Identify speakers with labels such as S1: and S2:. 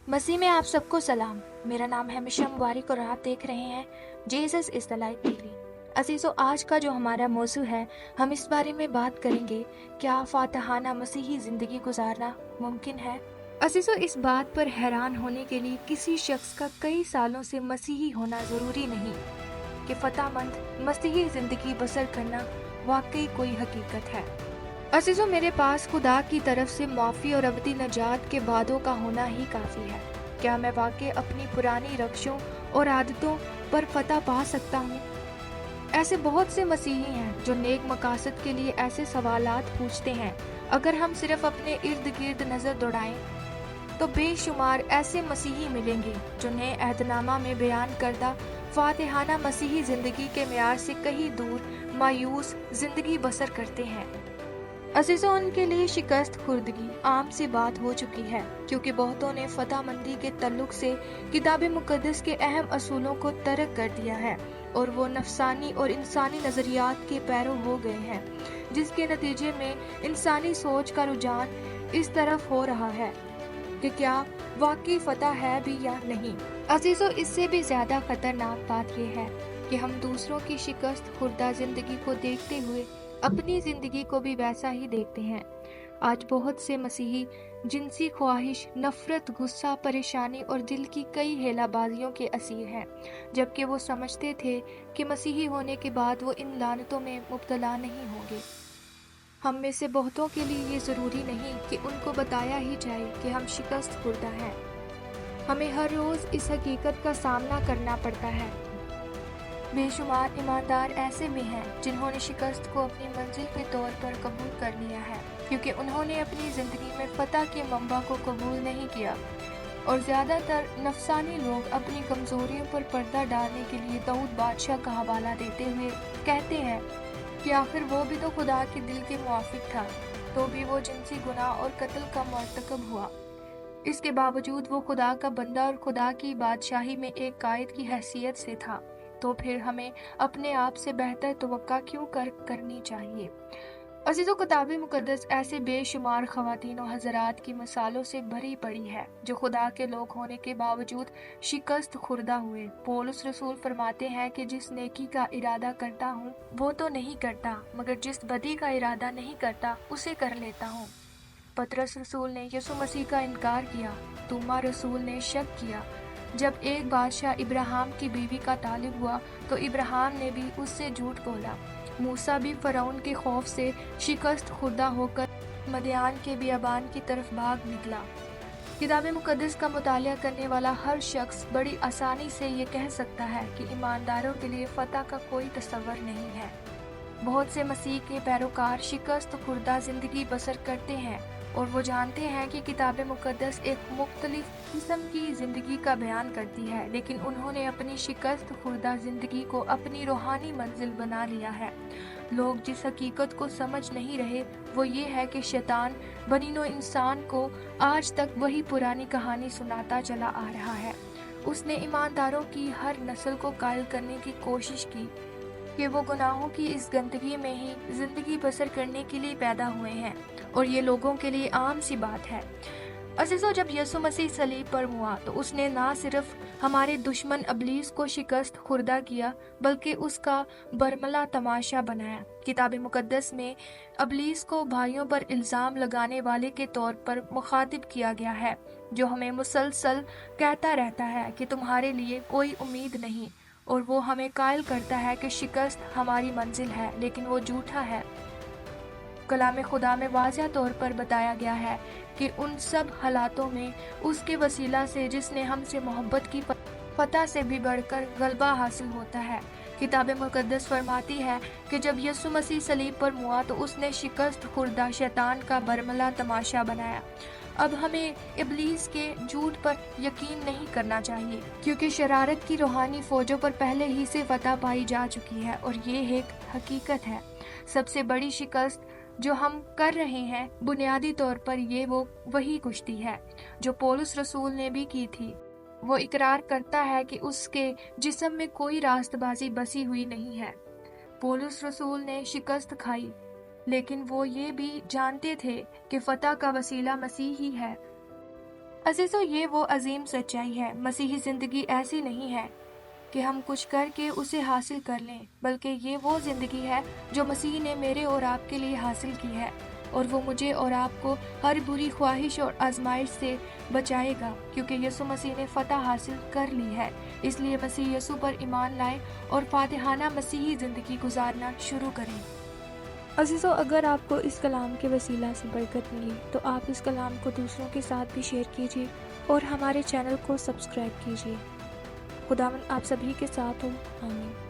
S1: मसीह में आप सबको सलाम। मेरा नाम है मिशा मुबारक और आप देख रहे हैं Jesus is the life TV. अजीजों, आज का जो हमारा मौजू है, हम इस बारे में बात करेंगे, क्या फातहाना मसीही जिंदगी गुजारना मुमकिन है। अजीजों, इस बात पर हैरान होने के लिए किसी शख्स का कई सालों से मसीही होना जरूरी नहीं कि फतामंद मसीही जिंदगी बसर करना वाकई कोई हकीकत है। अजीजों, मेरे पास खुदा की तरफ से माफ़ी और अबदी नजात के वादों का होना ही काफ़ी है। क्या मैं वाकई अपनी पुरानी रक्षों और आदतों पर फतह पा सकता हूँ? ऐसे बहुत से मसीही हैं जो नेक मकासद के लिए ऐसे सवालात पूछते हैं। अगर हम सिर्फ अपने इर्द गिर्द नज़र दौड़ाएं तो बेशुमार ऐसे मसीही मिलेंगे जो नए अहदनामा में बयान करदा फातिहाना मसीही ज़िंदगी के मेयार से कहीं दूर मायूस ज़िंदगी बसर करते हैं। अजीजों, उनके लिए शिकस्त खुर्दगी आम सी बात हो चुकी है, क्योंकि बहुतों ने फतामंदी के तल्लुक से किताब मुकद्दस के अहम असूलों को तर्क कर दिया है और वो नफसानी और इंसानी नजरियात के पैरों हो गए हैं, जिसके नतीजे में इंसानी सोच का रुझान इस तरफ हो रहा है कि क्या वाकई फतह है भी या नहीं। अजीजों, इससे भी ज्यादा खतरनाक बात यह है कि हम दूसरों की शिकस्त खुर्दा जिंदगी को देखते हुए अपनी जिंदगी को भी वैसा ही देखते हैं। आज बहुत से मसीही जिनसी ख्वाहिश, नफरत, गुस्सा, परेशानी और दिल की कई हेलाबाजियों के असीर हैं, जबकि वो समझते थे कि मसीही होने के बाद वो इन लानतों में मुब्तला नहीं होंगे। हम में से बहुतों के लिए ये जरूरी नहीं कि उनको बताया ही जाए कि हम शिकस्त खुर्दा हैं। हमें हर रोज इस हकीकत का सामना करना पड़ता है। बेशुमार ईमानदार ऐसे भी हैं जिन्होंने शिकस्त को अपनी मंजिल के तौर पर कबूल कर लिया है, क्योंकि उन्होंने अपनी जिंदगी में फतह के मंबा को कबूल नहीं किया। और ज्यादातर नफसानी लोग अपनी कमजोरियों पर पर्दा डालने के लिए दाऊद बादशाह का हवाला देते हुए कहते हैं कि आखिर वो भी तो खुदा के दिल के मुआफिक था, तो भी वो जिनसी गुनाह और कत्ल का मर्तकब हुआ। इसके बावजूद वो खुदा का बंदा और खुदा की बादशाही में एक कायद की हैसियत से था। तो फिर हमें अपने आप से बेहतर तवक्का क्यों करनी चाहिए। अजीजों, किताब मुकद्दस ऐसे बेशुमार ख़वातीन और हज़रात की मिसालों से भरी पड़ी है जो खुदा के लोग होने के बावजूद शिकस्त खुर्दा हुए। पौलुस रसूल फरमाते हैं कि जिस नेकी का इरादा करता हूँ वो तो नहीं करता, मगर जिस बदी का इरादा नहीं करता उसे कर लेता हूँ। पतरस रसूल ने यीशु मसीह का इनकार किया। तूमा रसूल ने शक किया। जब एक बादशाह इब्राहिम की बीवी का तालिब हुआ तो इब्राहिम ने भी उससे झूठ बोला। मूसा भी फरौन के खौफ से शिकस्त खुर्दा होकर मदियान के बियाबान की तरफ भाग निकला। किताब मुकद्दस का मुतालिया करने वाला हर शख्स बड़ी आसानी से ये कह सकता है कि ईमानदारों के लिए फतह का कोई तस्वर नहीं है। बहुत से मसीह के पैरोकार शिकस्त खुर्दा जिंदगी बसर करते हैं और वो जानते हैं कि किताब मुकद्दस एक मुख्तलिफ किस्म की जिंदगी का बयान करती है, लेकिन उन्होंने अपनी शिकस्त खुर्दा जिंदगी को अपनी रूहानी मंजिल बना लिया है। लोग जिस हकीकत को समझ नहीं रहे वो ये है कि शैतान बनीनो इंसान को आज तक वही पुरानी कहानी सुनाता चला आ रहा है। उसने ईमानदारों की हर नस्ल को कायल करने की कोशिश की कि वो गुनाहों की इस गंदगी में ही जिंदगी बसर करने के लिए पैदा हुए हैं, और ये लोगों के लिए आम सी बात है। अजीजों, जब यीशु मसीह सलीब पर हुआ तो उसने ना सिर्फ हमारे दुश्मन अबलीस को शिकस्त खुर्दा किया, बल्कि उसका बरमला तमाशा बनाया। किताब मुकद्दस में अबलीस को भाइयों पर इल्जाम लगाने वाले के तौर पर मुखातिब किया गया है, जो हमें मुसलसल कहता रहता है कि तुम्हारे लिए कोई उम्मीद नहीं, और वो हमें कायल करता है कि शिकस्त हमारी मंजिल है, लेकिन वो झूठा है। कलाम खुदा में वाज़िह तौर पर बताया गया है कि उन सब हालातों में उसके वसीला से जिसने हमसे मोहब्बत की फतह से भी बढ़कर गलबा हासिल होता है। किताब मुकद्दस फरमाती है कि जब यीशु मसीह सलीब पर हुआ तो उसने शिकस्त खुर्दा शैतान का बरमला तमाशा बनाया। अब हमें इब्लीस के झूठ पर यकीन नहीं करना चाहिए, क्योंकि शरारत की रूहानी फौजों पर पहले ही से फतह पाई जा चुकी है और ये एक हकीकत है। सबसे बड़ी शिकस्त जो हम कर रहे हैं बुनियादी तौर पर ये वही कुश्ती है जो पौलुस रसूल ने भी की थी। वो इकरार करता है कि उसके जिस्म में कोई रास्तबाजी बसी हुई नहीं है। पौलुस रसूल ने शिकस्त खाई, लेकिन वो ये भी जानते थे कि फतह का वसीला मसीह ही है। अजीज़ों, ये वो अजीम सच्चाई है। मसीही ज़िंदगी ऐसी नहीं है कि हम कुछ करके उसे हासिल कर लें, बल्कि ये वो ज़िंदगी है जो मसीह ने मेरे और आपके लिए हासिल की है, और वो मुझे और आपको हर बुरी ख्वाहिश और आजमाइश से बचाएगा, क्योंकि यीशु मसीह ने फतह हासिल कर ली है। इसलिए मसीह यीशु पर ईमान लाएं और फातिहाना मसीही ज़िंदगी गुजारना शुरू करें। अजीज़ों, अगर आपको इस कलाम के वसीला से बरकत मिली तो आप इस कलाम को दूसरों के साथ भी शेयर कीजिए और हमारे चैनल को सब्सक्राइब कीजिए। खुदावंद आप सभी के साथ हो। आमीन।